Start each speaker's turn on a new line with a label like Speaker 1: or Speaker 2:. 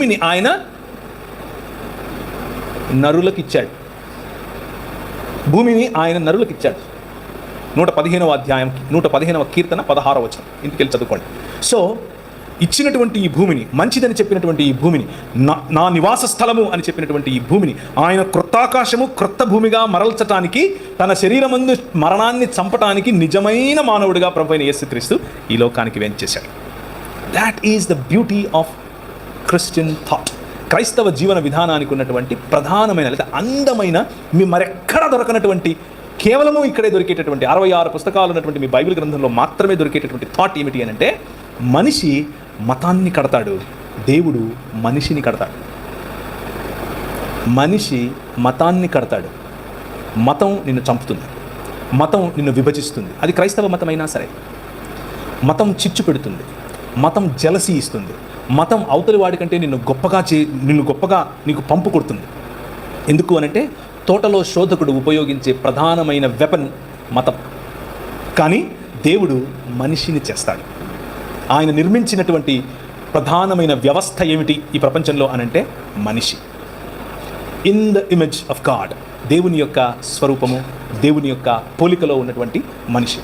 Speaker 1: భూమిని ఆయన నరులకిచ్చాడు. భూమిని ఆయన నరులకిచ్చాడు. 115వ అధ్యాయం 115వ కీర్తన 16వ వచనం ఇంటికెళ్ళి చదువుకోండి. సో ఇచ్చినటువంటి ఈ భూమిని, మంచిదని చెప్పినటువంటి ఈ భూమిని, నా నివాస స్థలము అని చెప్పినటువంటి ఈ భూమిని ఆయన క్రొత్తాకాశము క్రొత్త భూమిగా మరల్చటానికి, తన శరీరమందు మరణాన్ని చంపటానికి నిజమైన మానవుడిగా ప్రభువైన యేసుక్రీస్తు ఈ లోకానికి వెంచేశాడు. That is the beauty of Christian thought. క్రైస్తవ జీవన విధానానికి ఉన్నటువంటి ప్రధానమైన లేదా అందమైన, మీ మరెక్కడా దొరకనటువంటి, కేవలము ఇక్కడే దొరికేటటువంటి 66 పుస్తకాలు ఉన్నటువంటి మీ బైబిల్ గ్రంథంలో మాత్రమే దొరికేటటువంటి థాట్ ఏమిటి అని అంటే, మనిషి మతాన్ని కడతాడు, దేవుడు మనిషిని కడతాడు. మనిషి మతాన్ని కడతాడు. మతం నిన్ను చంపుతుంది, మతం నిన్ను విభజిస్తుంది. అది క్రైస్తవ మతమైనా సరే. మతం చిచ్చు పెడుతుంది, మతం జలసి ఇస్తుంది, మతం అవతలి వాడికంటే నిన్ను గొప్పగా నీకు పంపు కొడుతుంది. ఎందుకు అనంటే, తోటలో శోధకుడు ఉపయోగించే ప్రధానమైన వెపన్ మతం. కానీ దేవుడు మనిషిని చేస్తాడు. ఆయన నిర్మించినటువంటి ప్రధానమైన వ్యవస్థ ఏమిటి ఈ ప్రపంచంలో అనంటే, మనిషి. In the image of God, దేవుని యొక్క స్వరూపము, దేవుని యొక్క పోలికలో ఉన్నటువంటి మనిషి.